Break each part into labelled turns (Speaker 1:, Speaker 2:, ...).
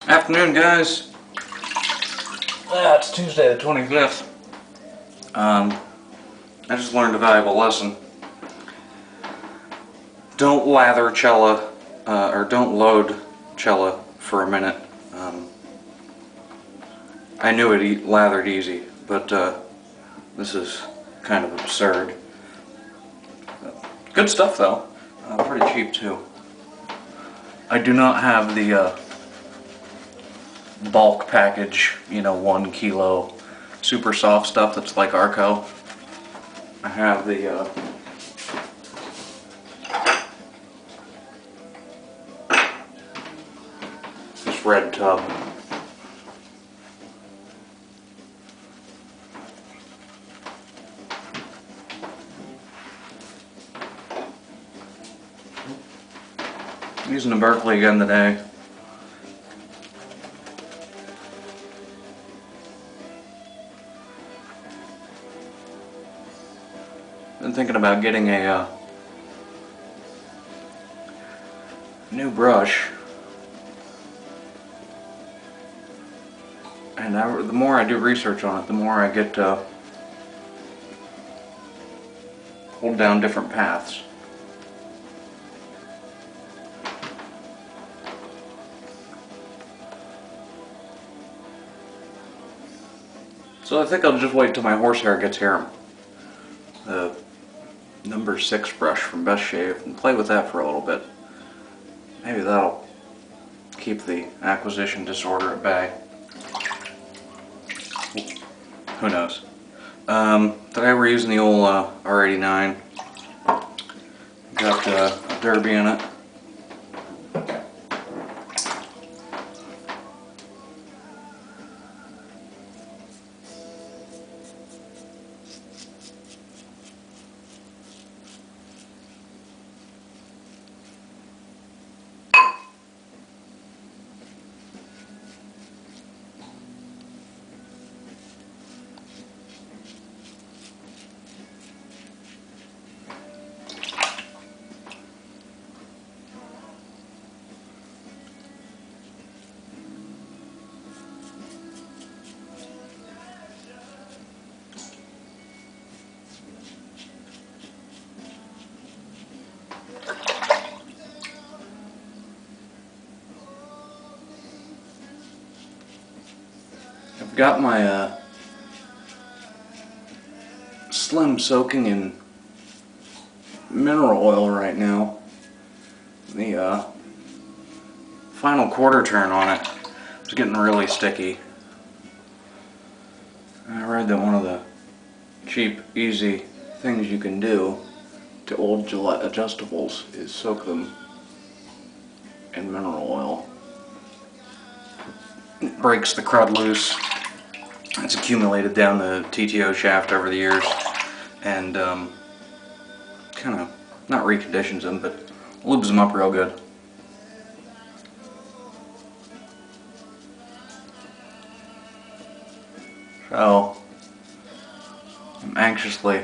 Speaker 1: Afternoon, guys. It's Tuesday the 25th. I just learned a valuable lesson. Don't lather Cella, or don't load Cella for a minute. I knew it lathered easy, but this is kind of absurd. Good stuff though. Pretty cheap too. I do not have the bulk package, 1 kilo super soft stuff that's like Arco. I have the this red tub. I'm using the Berkeley again today. Been thinking about getting a new brush, and the more I do research on it, the more I get to hold down different paths. So I think I'll just wait till my horsehair gets here. The number 6 brush from Best Shave and play with that for a little bit. Maybe that'll keep the acquisition disorder at bay. Who knows? Today we're using the old R89. Got a derby in it. I've got my Slim soaking in mineral oil right now. The final quarter turn on it is getting really sticky. I read that one of the cheap, easy things you can do to old Gillette adjustables is soak them in mineral oil. It breaks the crud loose. It's accumulated down the TTO shaft over the years, and kind of not reconditions them, but lubes them up real good. So I'm anxiously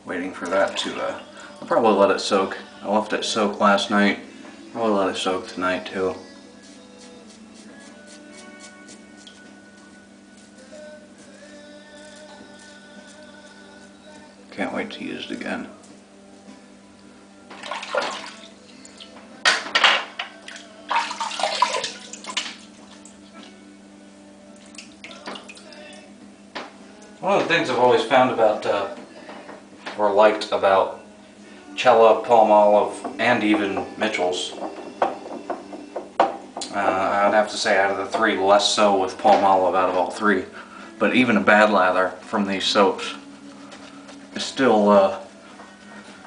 Speaker 1: waiting for that to. I'll probably let it soak. I left it soak last night. Probably let it soak tonight too. Can't wait to use it again. One of the things I've always found about, or liked about Cella, Palmolive, and even Mitchell's, I'd have to say out of the 3, less so with Palmolive out of all 3, but even a bad lather from these soaps is still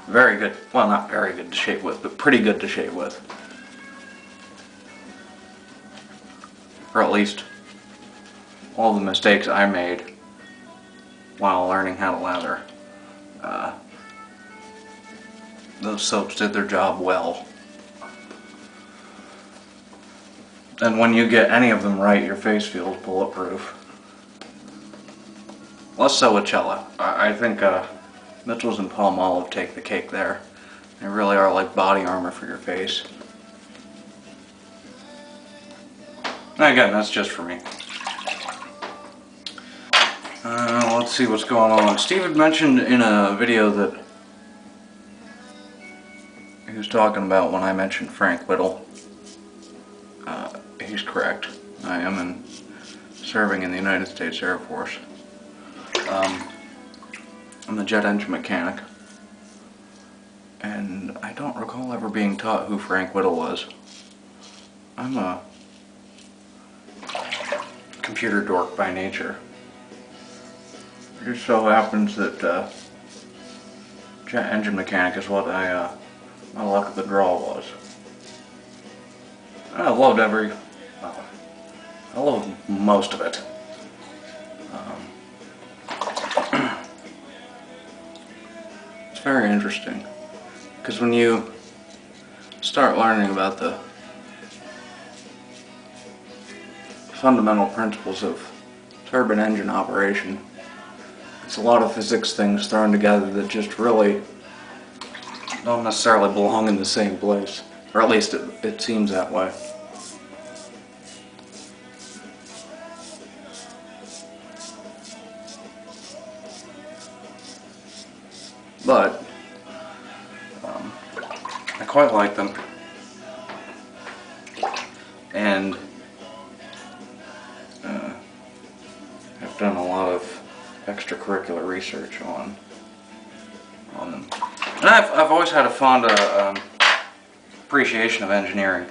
Speaker 1: very good. Well, not very good to shave with, but pretty good to shave with. Or at least all the mistakes I made while learning how to lather. Those soaps did their job well. And when you get any of them right, your face feels bulletproof. Less so with Cella. I think Mitchell's and Palmolive take the cake there. They really are like body armor for your face. Again, that's just for me. Let's see what's going on. Steve had mentioned in a video that he was talking about when I mentioned Frank Whittle. He's correct. I am serving in the United States Air Force. I'm a jet engine mechanic. And I don't recall ever being taught who Frank Whittle was. I'm a computer dork by nature. It just so happens that jet engine mechanic is what my luck of the draw was. I loved I loved most of it. It's very interesting, because when you start learning about the fundamental principles of turbine engine operation, it's a lot of physics things thrown together that just really don't necessarily belong in the same place, or at least it seems that way. But I quite like them, and I've done a lot of extracurricular research on them. And I've always had a fond appreciation of engineering.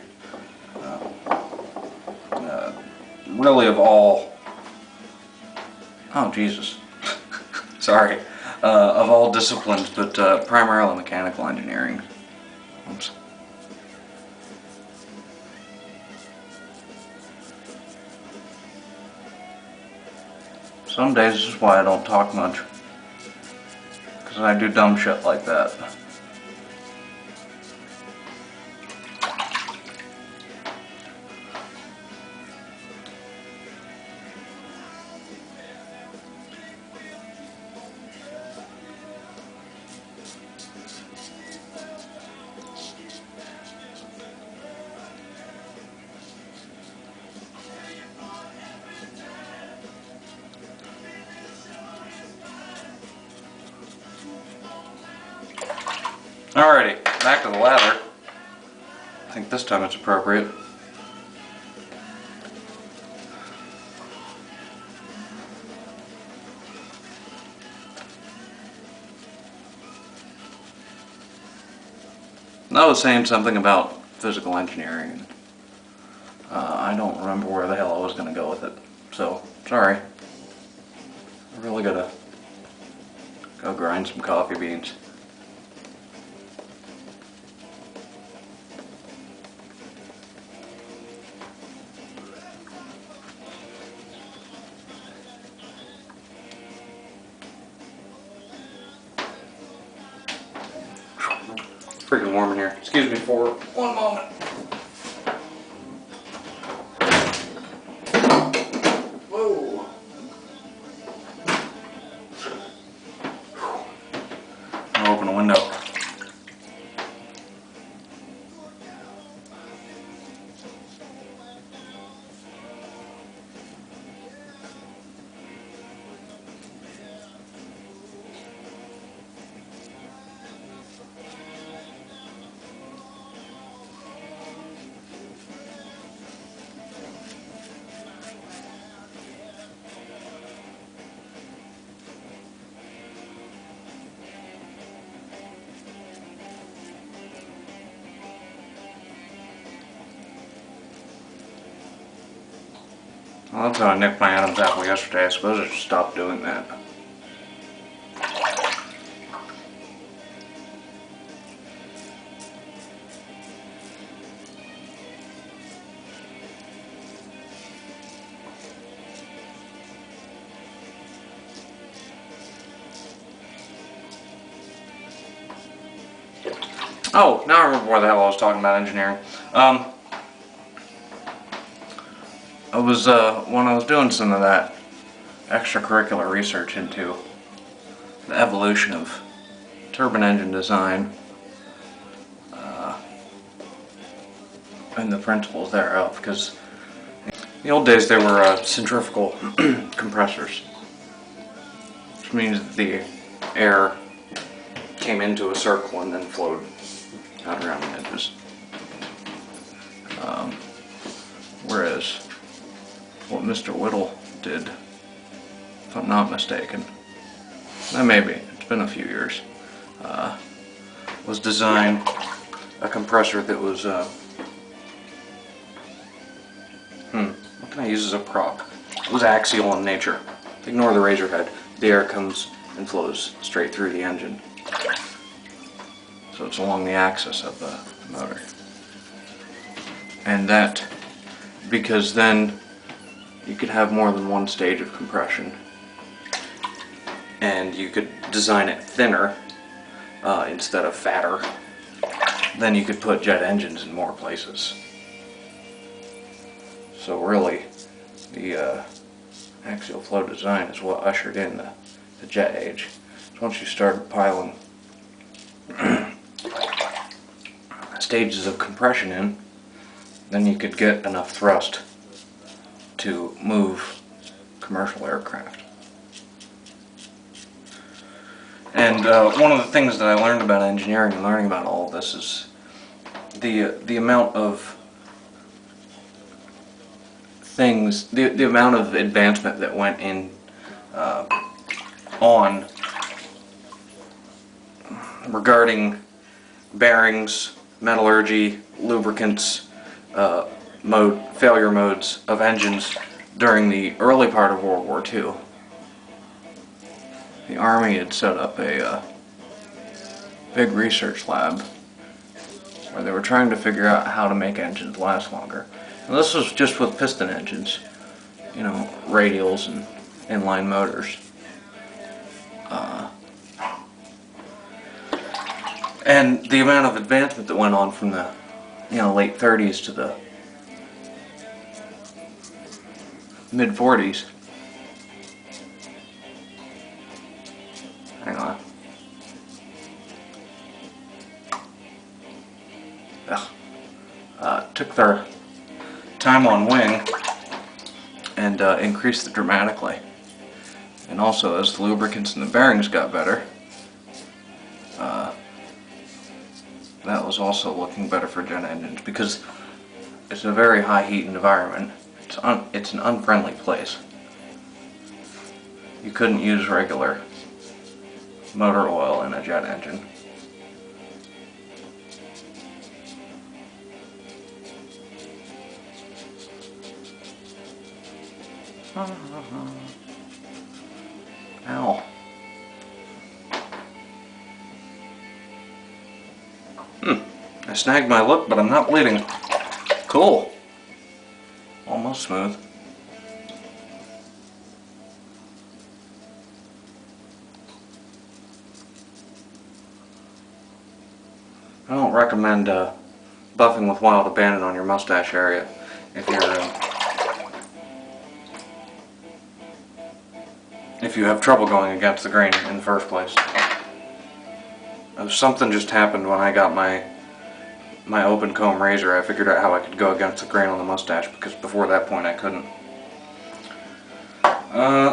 Speaker 1: Really of all... Oh, Jesus. Sorry. Of all disciplines, but primarily mechanical engineering. Oops. Some days this is why I don't talk much, because I do dumb shit like that. Alrighty, back to the lather. I think this time it's appropriate. I was saying something about physical engineering. I don't remember where the hell I was going to go with it. So, sorry. I really gotta go grind some coffee beans. Freaking warm in here. Excuse me for 1 moment. Whoa. I'll open a window. Well, that's how I nicked my Adam's apple yesterday. I suppose I should stop doing that. Oh, now I remember why the hell I was talking about engineering. I was, when I was doing some of that extracurricular research into the evolution of turbine engine design and the principles thereof, because the old days they were centrifugal compressors, which means that the air came into a circle and then flowed out around the edges. Whereas what Mr. Whittle did, if I'm not mistaken, maybe, it's been a few years, was design a compressor that was, what can I use as a prop? It was axial in nature. Ignore the razor head. The air comes and flows straight through the engine. So it's along the axis of the motor. And that, because then you could have more than one stage of compression, and you could design it thinner instead of fatter. Then you could put jet engines in more places. So really, the axial flow design is what ushered in the jet age. So once you started piling stages of compression in, then you could get enough thrust to move commercial aircraft. And one of the things that I learned about engineering and learning about all of this is the amount of things, the amount of advancement that went in on regarding bearings, metallurgy, lubricants, failure modes of engines during the early part of World War II. The Army had set up a big research lab where they were trying to figure out how to make engines last longer. And this was just with piston engines, you know, radials and inline motors. And the amount of advancement that went on from the late 30s to the mid 40s. Hang on. Took their time on wing and increased it dramatically. And also, as the lubricants and the bearings got better, that was also looking better for jet engines, because it's a very high heat environment. It's an unfriendly place. You couldn't use regular motor oil in a jet engine. Ow. I snagged my lip, but I'm not bleeding. Cool. Almost smooth. I don't recommend buffing with wild abandon on your mustache area if you have trouble going against the grain in the first place. Something just happened when I got my open comb razor. I figured out how I could go against the grain on the mustache, because before that point I couldn't.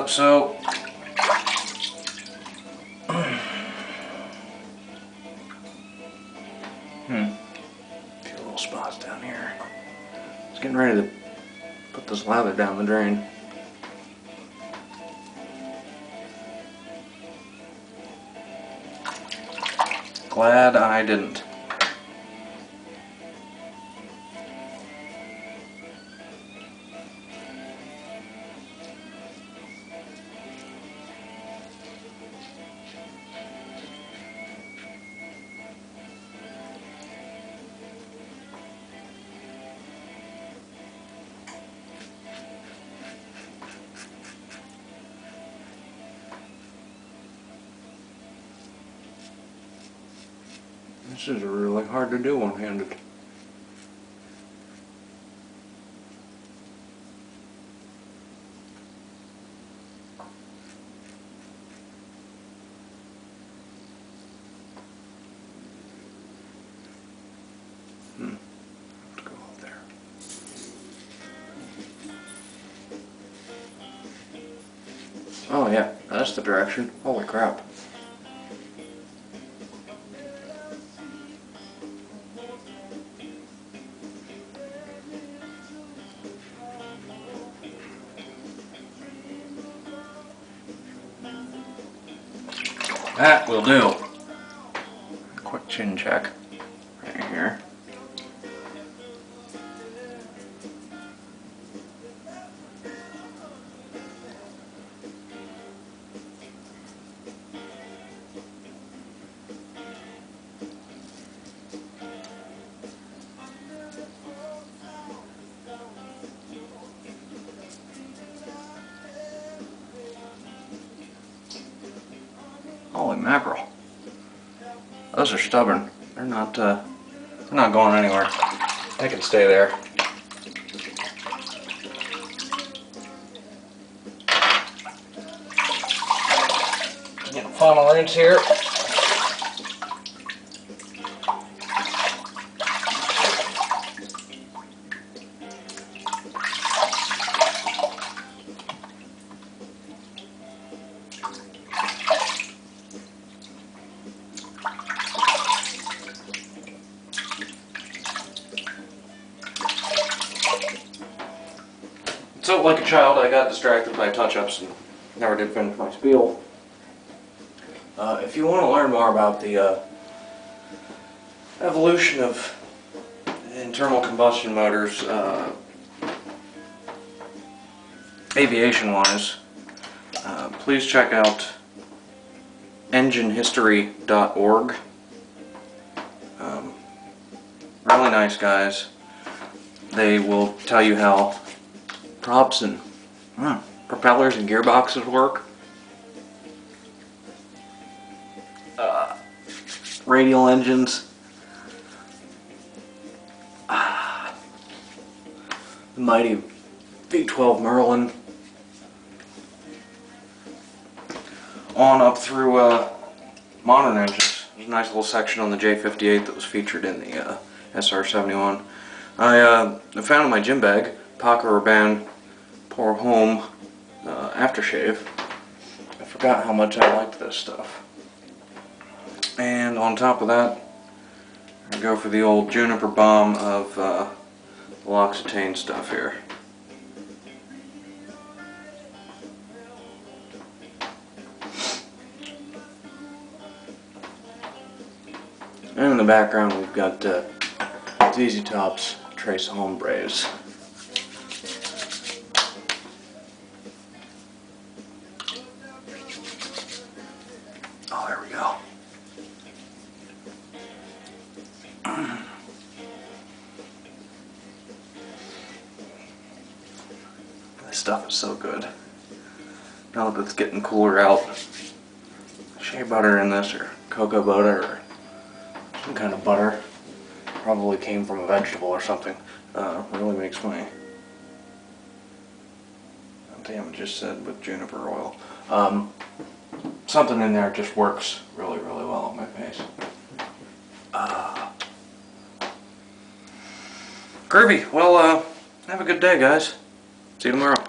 Speaker 1: So a few little spots down here. I was getting ready to put this lather down the drain. Glad I didn't. This is really hard to do one-handed. Let's go out there. Oh yeah, that's the direction. Holy crap. That will do. Quick chin check right here. Holy mackerel. Those are stubborn. They're not going anywhere. They can stay there. Get a final rinse here. So, like a child, I got distracted by touch-ups and never did finish my spiel. If you want to learn more about the evolution of internal combustion motors, aviation-wise, please check out enginehistory.org. Really nice guys. They will tell you how props and propellers and gearboxes work. Radial engines. The mighty V12 Merlin. On up through modern engines. There's a nice little section on the J58 that was featured in the SR71. I found in my gym bag Paco Rabanne pour Homme aftershave. I forgot how much I liked this stuff. And on top of that, I go for the old juniper balm of L'Occitane stuff here. And in the background we've got ZZ Top's Trace Hombres. Oh, there we go. This stuff is so good. Now that it's getting cooler out, shea butter in this, or cocoa butter, or some kind of butter, probably came from a vegetable or something, really makes my, oh, damn, it just said with juniper oil. Something in there just works really, really well on my face. Groovy. Well, have a good day, guys. See you tomorrow.